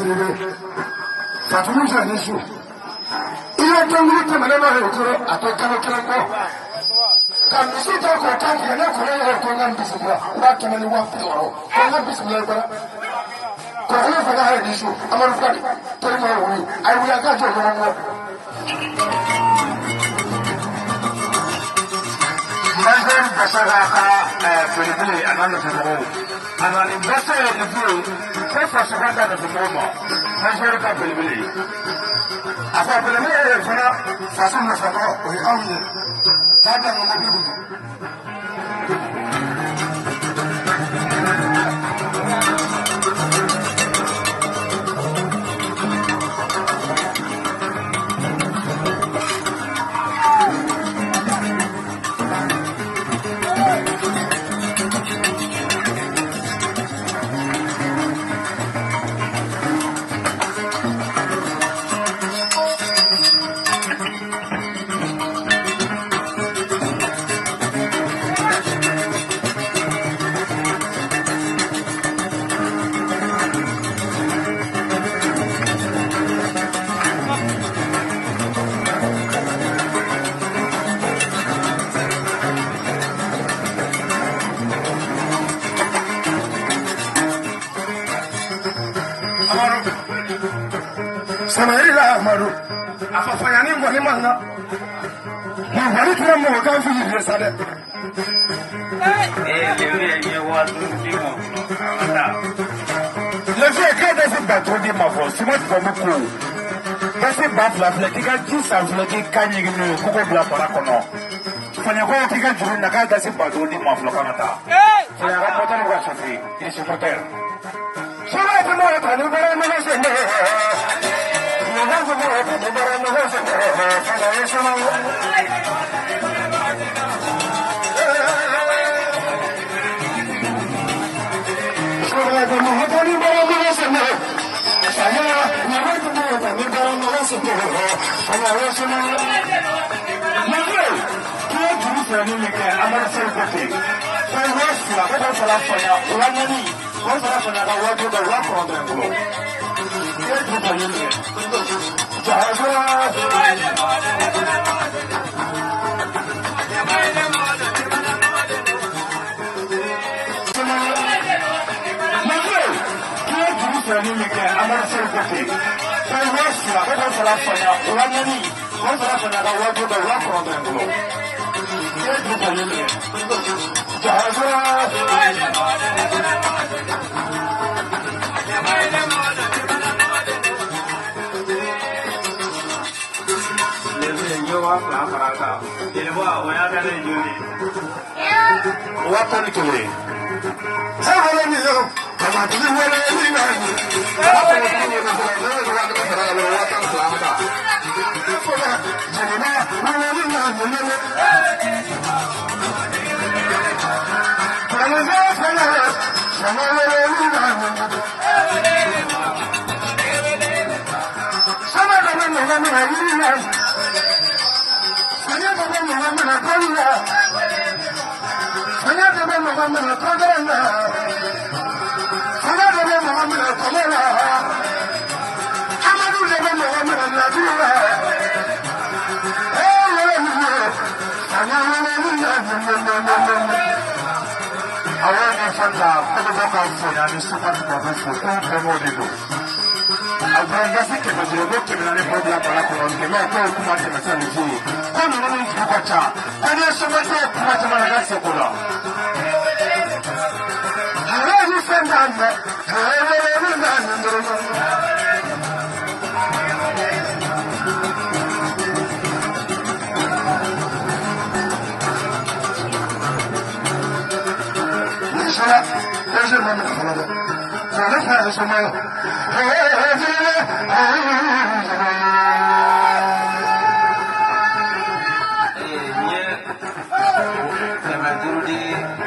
sirire fatunu sa ni su ile tangulu te maneno he ukuro atokana kirango kan sita ko tangi na ko ya ko ngam bismillah ba tamani wa poro ko ngam bismillah bara ko hele faga he ni su amar fadi to mo woni ay wuya ka to mo Mazem basaraka pelipili analo tumo anani basa ya tumo sefa sabata na tumo mazem ka pelipili apa pelipili ya fana fasun na fana ohi amni tada ngamobi Samarila Amaru, afafanyani ngwani mana. Ngwani kira mo kan fi yire sade. Lewe ye wa tu di mo. Amata. Le fait que des bateaux di ma voix, c'est moi qui vais beaucoup. Basi bat la fle kika jisa fle kika nyiginu kuko bla para kono. Fanya ko kika juru na ka dasi bateau di ma fle kanata. Fanya ka motor ko chafi, ni supporter. Sala ko mo ta ni bara mo se ne. What are you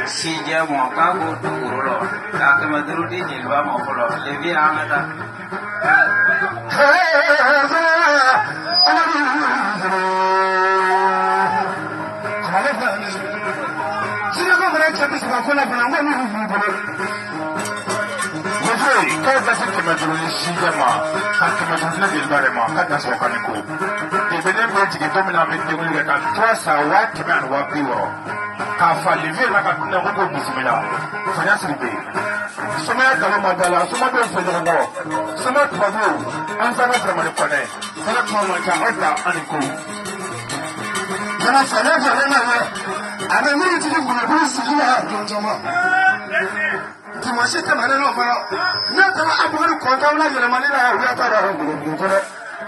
si je mo ka go duro lo ka ke ma duro di ni ba mo ko lo le bi amata kau kasih kemajuan siapa, kan kemajuan di luar mah, kan dasar kaniku. Di bidang politik itu menambil dengan kan terasa waktu yang wapiwo. Kafa livi nak nak hukum bismillah. Fanya sendiri. Semua dalam adalah semua berfirman Allah. Semua tahu. Ansana zaman kone. Semua kamu macam ada aniku. Jangan salah jangan apa. Ada ni jadi guna siapa jom. Dimasih teman orang mana. Nak tahu apa yang kontak lagi dalam mana lah. Dia tahu orang guna.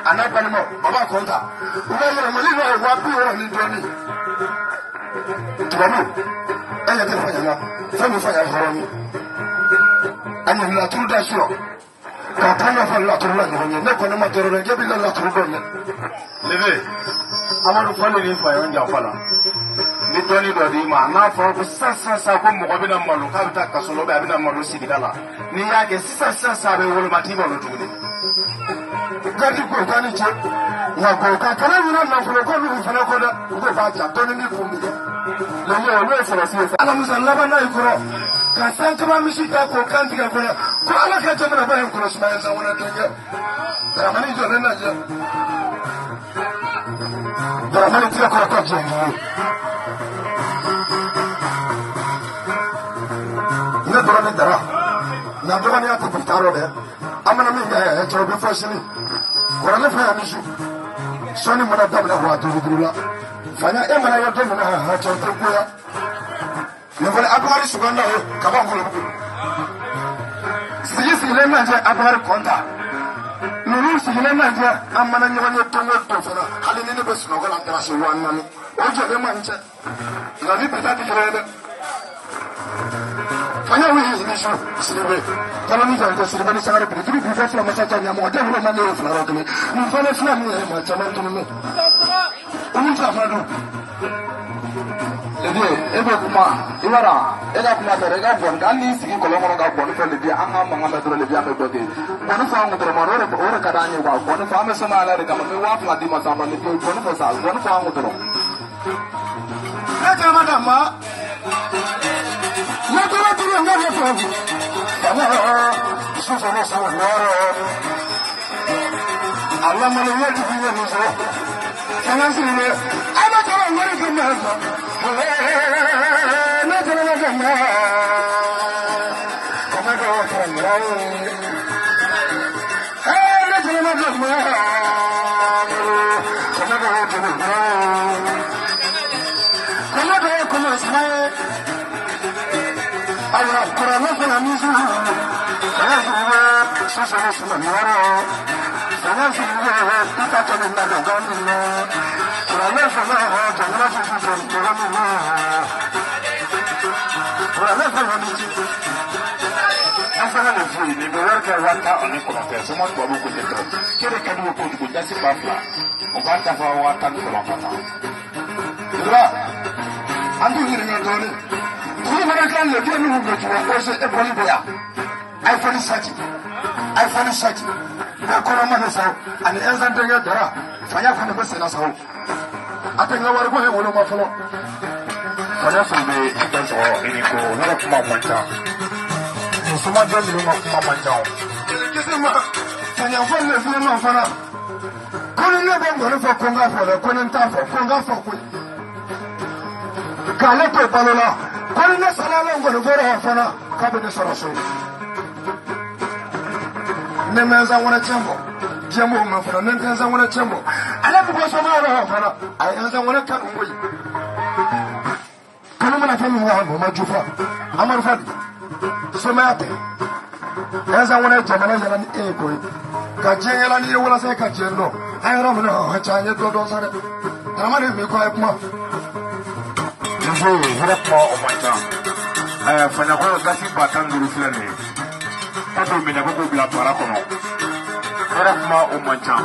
Anak panimo, bapa kontak. Udah dalam mana lah. Wapi orang ni tuani. Tuanu, ayah dia fanya haram. Anu la turda sio. Katanya fa la turda ni, ne kono ma turda ke bila la turda ni. Leve. Amadu fani ni fa yon jafala. Ni toni do di ma na fa ko sa ko mo ko bina malu ka ta kasolo be bina malu sigidala. Ni ya ke sa be wolo mati malu tuni. Gadi ko tani che. Na ko ka kana ni na fa ko ni fa ko da ko ba ja toni ni ko mi. Lele ole sala sala. Ala musalla bana ikoro. Kasan kama mishika ko kanti ka kuna ko ala ka jamana ba yan kuna smayan sa wana tanya ramani jo nena ja ramani tira ko ko je ina dora ne dara na dora ne ata pitaro de amana mi ya cho be fasini ko ne fa mi shu soni mona dabla wa to dudula fanya e mana yo to mona ha cho to ko ya Nefale abari suganda ho kaba ngolo buku. Sigi na je abari konta. Nuru sigi na je amana nyonyo tongo tofana. Hali ni be suno gola ndara se wanna ni. Ojo be manje. Na ni beta ti krede. Fanya wi ni sho sirbe. Kala ni jante sirbe ni sagare bi bi fa fla masa tanya mo de ho mane fla ro kele. Ni fa na fla ni ma chama tunu me. Umi fa fa do. Jadi, ebe kuma, iwara, ega kuma tere ega bon, kan ni sigi kolongo ga bon fe lebia, anga manga metro lebia me bote. Bon fa ngutro mo ore kadanye wa, bon fa me soma ala reka me wa fa di masamba le bon fa sal, bon fa ngutro. Na jama dama. Na toro toro ngare fa. Sama su sama su ngoro. Allah mala yedi bi ni so. Sama sire, ama toro ngare fa na. Na toro na jama. Kama ko toro na toro na jama. Kama ko toro Como sai Allah Quran ko amizu sasa sasa mara sana sasa kita tena ndio gani Quran sana jangala sasa Quran sana Asana le fui ni berka wanta oni ko ta semua tu abu ko teto kere kadu ko jasi bafla o banta fa wata ko la fata Dura andu hirnya doni Kuri mereka le dia nu go tuwa ko se e boli boya iPhone search na kono ma sa ani enza ndenge dara fanya fanya bese na sawo atenga wari ko he wolo ma folo fanya sambe ita so ini ko nora kuma manta suma jami no kuma manta kese ma fanya fanya le fanya no fana kono ne ba ngoro fa konga fa kono nta fa konga fa ko kale to balola kono ne salala ngoro gora fana kabe ne saraso ne menza wana chambo jamo mafana ne menza wana chambo ala bu so ma wana fana ay menza wana kan ngoyi kono mana fami wa mo majufa amar fadi so ma ate menza wana jamana yala ni e koyi ka jengela ni wala sai ka jendo ay ro mo ha chanye do sare amare me ko ay kuma Njo hurapa o manja fanya kwa gasi batan duru filane Tato mina kwa bila para kono Hurapa o manja